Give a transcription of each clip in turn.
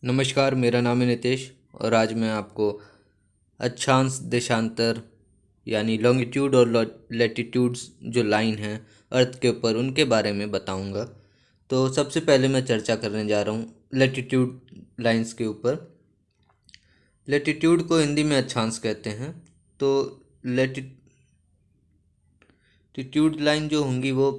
नमस्कार, मेरा नाम है नितेश और आज मैं आपको अक्षांश देशांतर यानी लॉन्गिट्यूड और लैटिट्यूड्स जो लाइन हैं अर्थ के ऊपर उनके बारे में बताऊंगा। तो सबसे पहले मैं चर्चा करने जा रहा हूँ लैटिट्यूड लाइंस के ऊपर। लैटिट्यूड को हिंदी में अक्षांश कहते हैं। तो लैटिट्यूड लाइन जो होंगी वो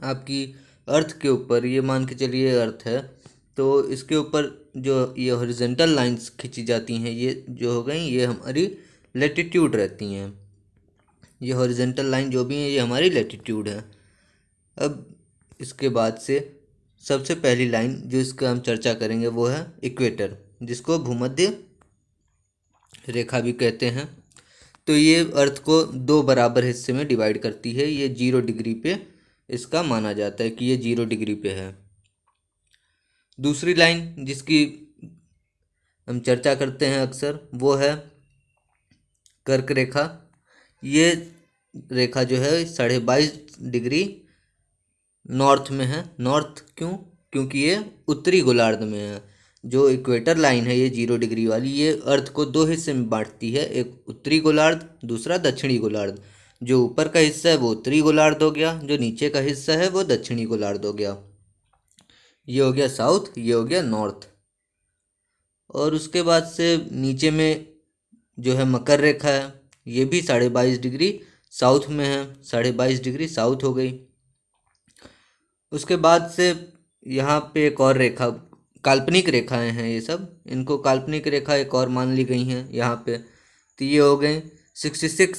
आपकी अर्थ के ऊपर, ये मान के चलिए अर्थ है तो इसके ऊपर जो ये हॉरिजॉन्टल लाइंस खींची जाती हैं, ये जो हो गई ये हमारी लैटिट्यूड रहती हैं। ये हॉरिजॉन्टल लाइन जो भी है ये हमारी लैटिट्यूड है। अब इसके बाद से सबसे पहली लाइन जो इसका हम चर्चा करेंगे वो है इक्वेटर, जिसको भूमध्य रेखा भी कहते हैं। तो ये अर्थ को दो बराबर हिस्से में डिवाइड करती है। ये 0 डिग्री पे इसका माना जाता है कि ये 0 डिग्री पे है। दूसरी लाइन जिसकी हम चर्चा करते हैं अक्सर वो है कर्क रेखा। ये रेखा जो है 22.5 डिग्री नॉर्थ में है। नॉर्थ क्यों? क्योंकि ये उत्तरी गोलार्ध में है। जो इक्वेटर लाइन है ये 0 डिग्री वाली, ये अर्थ को दो हिस्से में बांटती है, एक उत्तरी गोलार्ध, दूसरा दक्षिणी गोलार्ध। जो ऊपर का हिस्सा है वो उत्तरी गोलार्ध हो गया, जो नीचे का हिस्सा है वो दक्षिणी गोलार्ध हो गया। ये हो गया साउथ, ये हो गया नॉर्थ। और उसके बाद से नीचे में जो है मकर रेखा है, ये भी 22.5 डिग्री साउथ में है। 22.5 डिग्री साउथ हो गई। उसके बाद से यहाँ पे एक और रेखा, काल्पनिक रेखाएं हैं ये सब, इनको काल्पनिक रेखा एक और मान ली गई हैं यहाँ पे। तो ये हो गए 66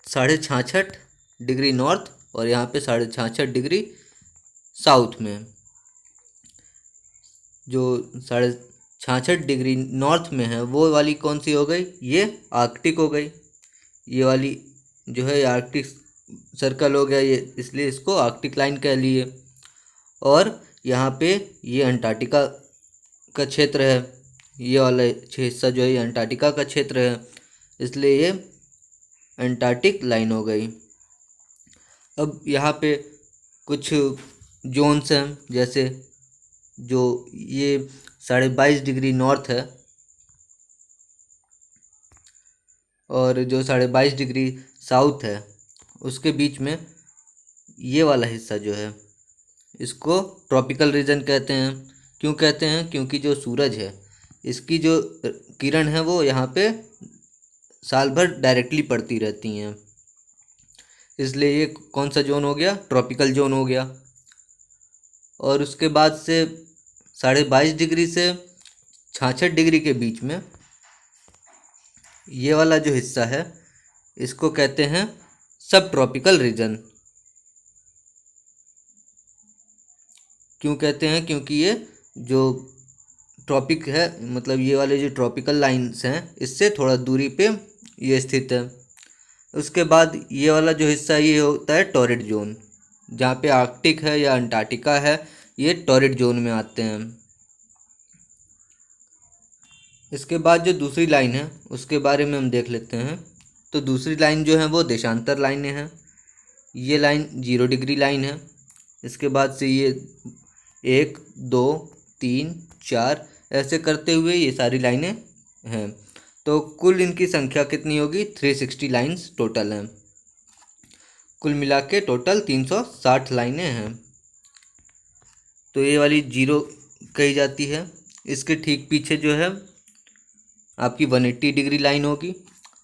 66.5 डिग्री नॉर्थ और यहाँ पे 66.5 डिग्री साउथ में। जो 66.5 डिग्री नॉर्थ में है वो वाली कौन सी हो गई? ये आर्कटिक हो गई। ये वाली जो है आर्कटिक सर्कल हो गया ये, इसलिए इसको आर्कटिक लाइन कह लिए। और यहाँ पे ये अंटार्कटिका का क्षेत्र है। ये वाला हिस्सा जो है ये अंटार्कटिका का क्षेत्र है, इसलिए ये अंटार्कटिक लाइन हो गई। अब यहाँ पे कुछ जोन्स हैं, जैसे जो ये 22.5 डिग्री नॉर्थ है और जो 22.5 डिग्री साउथ है, उसके बीच में ये वाला हिस्सा जो है इसको ट्रॉपिकल रीजन कहते हैं। क्यों कहते हैं? क्योंकि जो सूरज है इसकी जो किरण है वो यहाँ पे साल भर डायरेक्टली पड़ती रहती हैं, इसलिए ये कौन सा जोन हो गया? ट्रॉपिकल जोन हो गया। और उसके बाद से 22.5 डिग्री से 66 डिग्री के बीच में ये वाला जो हिस्सा है इसको कहते हैं सब ट्रॉपिकल रीजन। क्यों कहते हैं? क्योंकि ये जो ट्रॉपिक है, मतलब ये वाले जो ट्रॉपिकल लाइंस हैं इससे थोड़ा दूरी पे ये स्थित है। उसके बाद ये वाला जो हिस्सा ये होता है टॉरिड जोन, जहाँ पे आर्कटिक है या अंटार्कटिका है, ये टॉरिड जोन में आते हैं। इसके बाद जो दूसरी लाइन है उसके बारे में हम देख लेते हैं। तो दूसरी लाइन जो है वो देशांतर लाइनें हैं। ये लाइन 0 डिग्री लाइन है। इसके बाद से ये 1 2 3 4 ऐसे करते हुए ये सारी लाइनें हैं। तो कुल इनकी संख्या कितनी होगी? 360 लाइन्स टोटल हैं। कुल मिला के टोटल 360 लाइनें हैं। तो ये वाली 0 कही जाती है। इसके ठीक पीछे जो है आपकी 180 डिग्री लाइन होगी।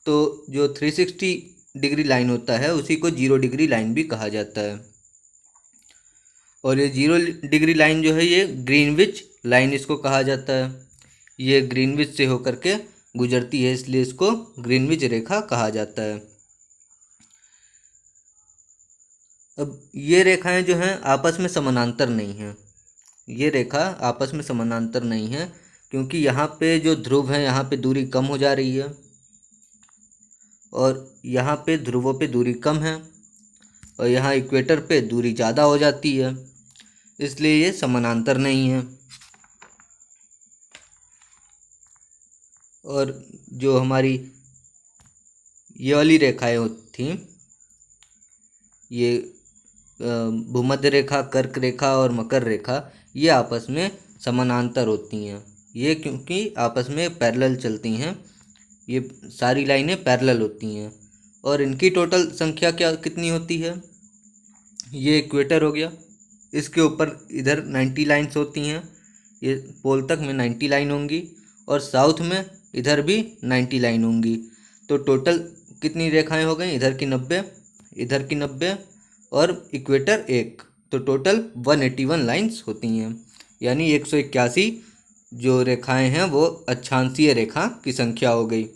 तो जो 360 डिग्री लाइन होता है उसी को 0 डिग्री लाइन भी कहा जाता है। और ये 0 डिग्री लाइन जो है ये ग्रीनविच लाइन इसको कहा जाता है। ये ग्रीनविच से होकर के गुजरती है, इसलिए इसको ग्रीनविच रेखा कहा जाता है। अब ये रेखाएं जो हैं आपस में समानांतर नहीं हैं। ये रेखा आपस में समानांतर नहीं है क्योंकि यहाँ पे जो ध्रुव है यहाँ पे दूरी कम हो जा रही है और यहाँ पे ध्रुवों पे दूरी कम है और यहाँ इक्वेटर पे दूरी ज़्यादा हो जाती है, इसलिए ये समानांतर नहीं है। और जो हमारी ये वाली रेखाएं थी, ये भूमध्य रेखा, कर्क रेखा और मकर रेखा, ये आपस में समानांतर होती हैं। ये क्योंकि आपस में पैरेलल चलती हैं, ये सारी लाइनें पैरेलल होती हैं। और इनकी टोटल संख्या क्या कितनी होती है? ये इक्वेटर हो गया, इसके ऊपर इधर 90 लाइन्स होती हैं, ये पोल तक में 90 लाइन होंगी, और साउथ में इधर भी 90 लाइन होंगी। तो टोटल कितनी रेखाएं हो गई? इधर की 90, इधर की 90 और इक्वेटर एक, तो टोटल 181 लाइन्स होती हैं। यानी 181 जो रेखाएं हैं वो अक्षांशीय रेखा की संख्या हो गई।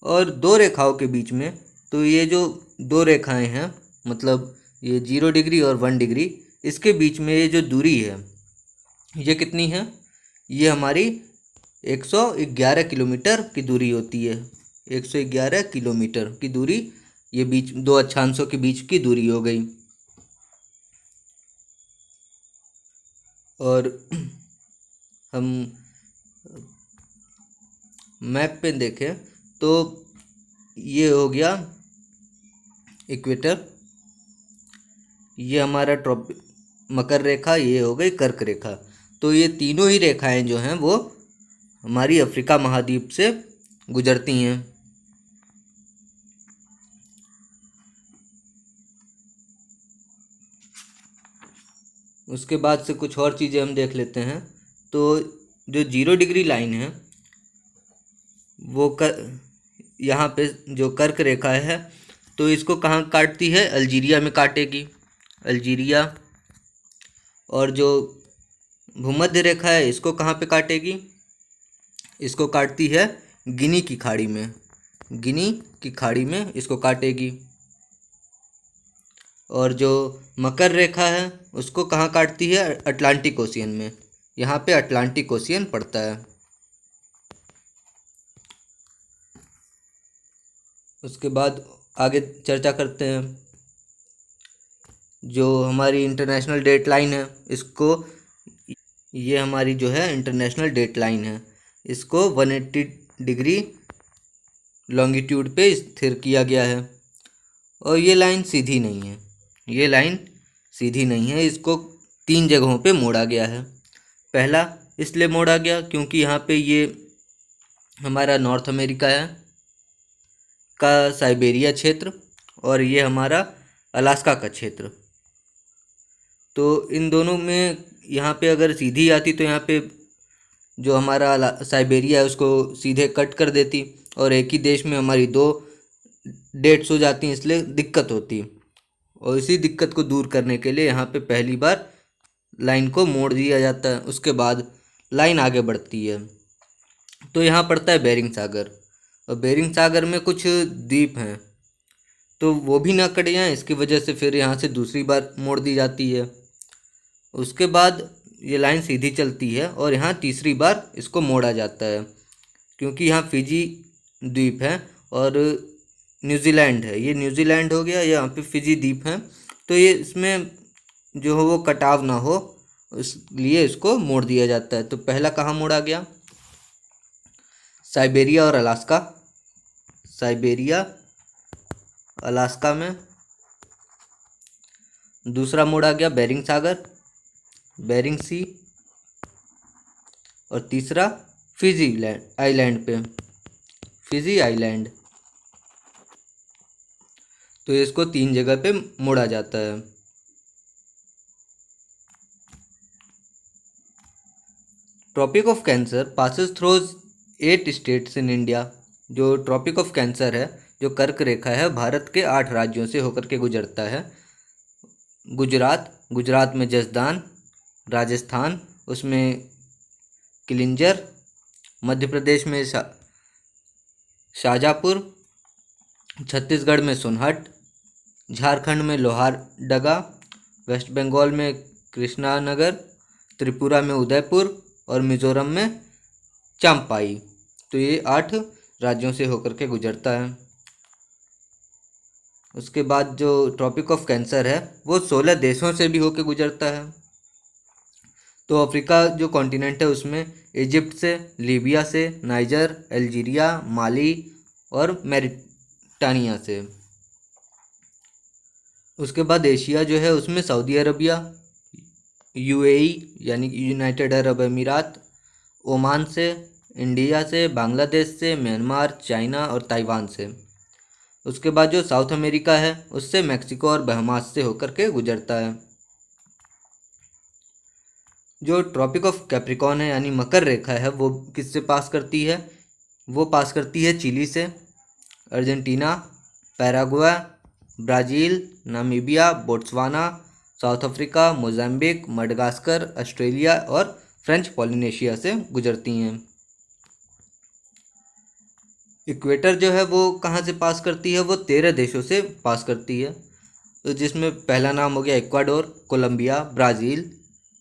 और दो रेखाओं के बीच में, तो ये जो दो रेखाएं हैं, मतलब ये 0 डिग्री और 1 डिग्री, इसके बीच में ये जो दूरी है ये कितनी है? ये हमारी 111 किलोमीटर की दूरी होती है। 111 किलोमीटर की दूरी, ये बीच दो अक्षांशों के बीच की दूरी हो गई। और हम मैप पे देखें तो ये हो गया इक्वेटर, ये हमारा मकर रेखा, ये हो गई कर्क रेखा। तो ये तीनों ही रेखाएं जो हैं वो हमारी अफ्रीका महाद्वीप से गुजरती हैं। उसके बाद से कुछ और चीज़ें हम देख लेते हैं। तो जो 0 डिग्री लाइन है वो यहाँ पे जो कर्क रेखा है, तो इसको कहाँ काटती है? अल्जीरिया में काटेगी, अल्जीरिया। और जो भूमध्य रेखा है इसको कहाँ पे काटेगी? इसको काटती है गिनी की खाड़ी में, गिनी की खाड़ी में इसको काटेगी। और जो मकर रेखा है उसको कहाँ काटती है? अटलांटिक ओशियन में, यहाँ पे अटलांटिक ओशियन पड़ता है। उसके बाद आगे चर्चा करते हैं। जो हमारी इंटरनेशनल डेट लाइन है, इसको, ये हमारी जो है इंटरनेशनल डेट लाइन है, इसको 180 डिग्री लॉन्गिट्यूड पे स्थिर किया गया है। और ये लाइन सीधी नहीं है, ये लाइन सीधी नहीं है, इसको 3 जगहों पे मोड़ा गया है। पहला इसलिए मोड़ा गया क्योंकि यहाँ पे ये हमारा नॉर्थ अमेरिका है का साइबेरिया क्षेत्र, और ये हमारा अलास्का का क्षेत्र। तो इन दोनों में यहाँ पे अगर सीधी आती तो यहाँ पे जो हमारा साइबेरिया है उसको सीधे कट कर देती, और एक ही देश में हमारी 2 डेट्स हो जाती, इसलिए दिक्कत होती। और इसी दिक्कत को दूर करने के लिए यहाँ पे पहली बार लाइन को मोड़ दिया जाता है, उसके बाद लाइन आगे बढ़ती है। तो यहाँ पड़ता है बेरिंग सागर, और बेरिंग सागर में कुछ द्वीप हैं, तो वो भी ना कट जाएँ, इसकी वजह से फिर यहाँ से दूसरी बार मोड़ दी जाती है। उसके बाद ये लाइन सीधी चलती है और यहाँ तीसरी बार इसको मोड़ा जाता है, क्योंकि यहाँ फिजी द्वीप है और न्यूजीलैंड है, ये न्यूजीलैंड हो गया, यहाँ पे फिजी द्वीप है, तो ये इसमें जो हो वो कटाव ना हो, इसलिए इसको मोड़ दिया जाता है। तो पहला कहाँ मोड़ा गया? साइबेरिया और अलास्का, साइबेरिया अलास्का में। दूसरा मोड़ा गया बेरिंग सागर, बेरिंग सी। और तीसरा फिजी आइलैंड पे, फिजी आइलैंड। तो इसको 3 जगह पे मोड़ा जाता है। Tropic of Cancer passes through 8 states in India. जो ट्रॉपिक ऑफ कैंसर है, जो कर्क रेखा है, भारत के 8 राज्यों से होकर के गुजरता है। गुजरात में जसदान, राजस्थान उसमें किलिंजर, मध्य प्रदेश में शाजापुर, छत्तीसगढ़ में सोनहट, झारखंड में लोहारडगा, वेस्ट बंगाल में कृष्णानगर, त्रिपुरा में उदयपुर और मिजोरम में चांपाई। तो ये 8 राज्यों से होकर के गुजरता है। उसके बाद जो ट्रॉपिक ऑफ कैंसर है वो 16 देशों से भी होकर गुजरता है। तो अफ्रीका जो कॉन्टिनेंट है उसमें इजिप्ट से, लीबिया से, नाइजर, अल्जीरिया, माली और मैरिटानिया से। उसके बाद एशिया जो है उसमें सऊदी अरबिया, यूएई यानी कि यूनाइटेड अरब अमीरात, ओमान से, इंडिया से, बांग्लादेश से, म्यांमार, चाइना और ताइवान से। उसके बाद जो साउथ अमेरिका है उससे मैक्सिको और बहमास से होकर के गुजरता है। जो ट्रॉपिक ऑफ कैप्रिकॉर्न है यानी मकर रेखा है वो किससे पास करती है? वो पास करती है चिली से, Argentina, Paraguay, Brazil, Namibia, Botswana, south Africa, Mozambique, Madagascar, Australia और फ्रेंच पॉलिनेशिया से गुजरती हैं। इक्वेटर जो है वो कहाँ से पास करती है? वो 13 देशों से पास करती है। तो जिसमें पहला नाम हो गया Ecuador, Colombia, Brazil,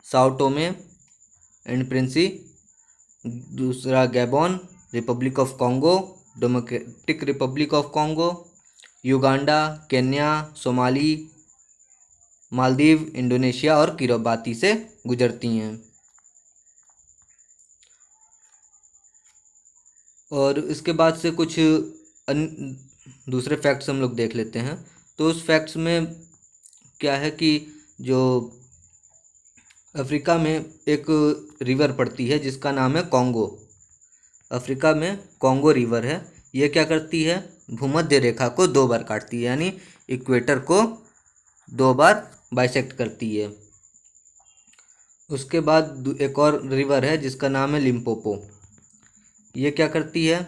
Sao Tome and Principe, दूसरा Gabon, Republic of Congo, Democratic Republic of Congo, Uganda, Kenya, Somali, Maldives, Indonesia और किरिबाती से गुजरती हैं। और इसके बाद से कुछ दूसरे फैक्ट्स हम लोग देख लेते हैं। तो उस फैक्ट्स में क्या है कि जो अफ्रीका में एक रिवर पड़ती है जिसका नाम है कॉन्गो। अफ्रीका में कॉन्गो रिवर है। ये क्या करती है? भूमध्य रेखा को 2 बार काटती है, यानी इक्वेटर को 2 बार बाइसेक्ट करती है। उसके बाद एक और रिवर है जिसका नाम है लिम्पोपो। ये क्या करती है?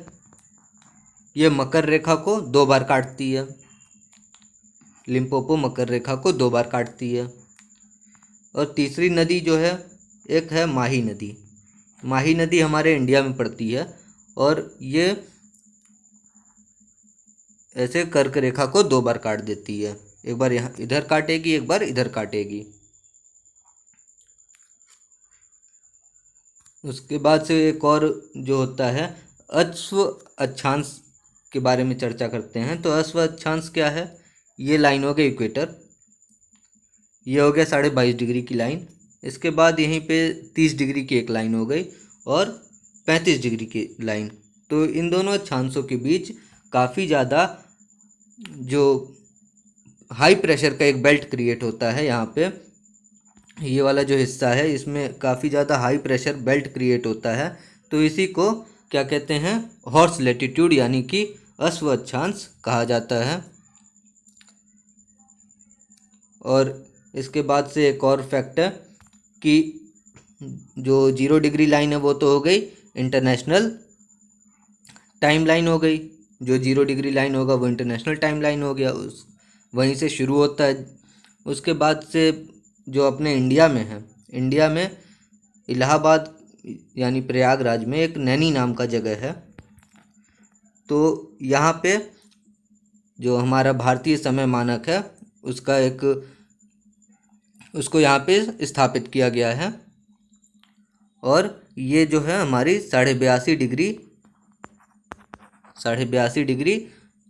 ये मकर रेखा को 2 बार काटती है। लिम्पोपो मकर रेखा को 2 बार काटती है। और तीसरी नदी जो है, एक है माही नदी। माही नदी हमारे इंडिया में पड़ती है और ये ऐसे कर्क रेखा को 2 बार काट देती है। एक बार यहाँ इधर काटेगी, एक बार इधर काटेगी। उसके बाद से एक और जो होता है अश्व अक्षांश के बारे में चर्चा करते हैं। तो अश्व अक्षांश क्या है? ये लाइन हो गई इक्वेटर, ये हो गया 22.5 डिग्री की लाइन। इसके बाद यहीं पे 30 डिग्री की एक लाइन हो गई और 35 डिग्री की लाइन। तो इन दोनों अक्षांशों के बीच काफ़ी ज़्यादा जो हाई प्रेशर का एक बेल्ट क्रिएट होता है। यहाँ पे ये वाला जो हिस्सा है इसमें काफ़ी ज़्यादा हाई प्रेशर बेल्ट क्रिएट होता है। तो इसी को क्या कहते हैं? हॉर्स लैटिट्यूड यानी कि अश्व अक्षांश कहा जाता है। और इसके बाद से एक और फैक्ट है कि जो 0 डिग्री लाइन है वो तो हो गई इंटरनेशनल टाइम लाइन हो गई। जो 0 डिग्री लाइन होगा वो इंटरनेशनल टाइम लाइन हो गया, उस वहीं से शुरू होता है। उसके बाद से जो अपने इंडिया में है, इंडिया में इलाहाबाद यानी प्रयागराज में एक नैनी नाम का जगह है। तो यहाँ पे जो हमारा भारतीय समय मानक है उसका उसको यहाँ पे स्थापित किया गया है। और ये जो है हमारी 82.5 डिग्री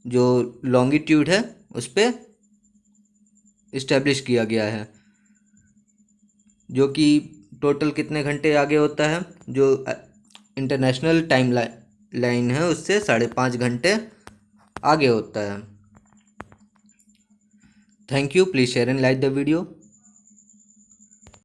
जो लॉन्गिट्यूड है उस पर इस्टेब्लिश किया गया है, जो कि टोटल कितने घंटे आगे होता है? जो इंटरनेशनल टाइम लाइन है उससे 5.5 घंटे आगे होता है। Thank you. Please share and like the video.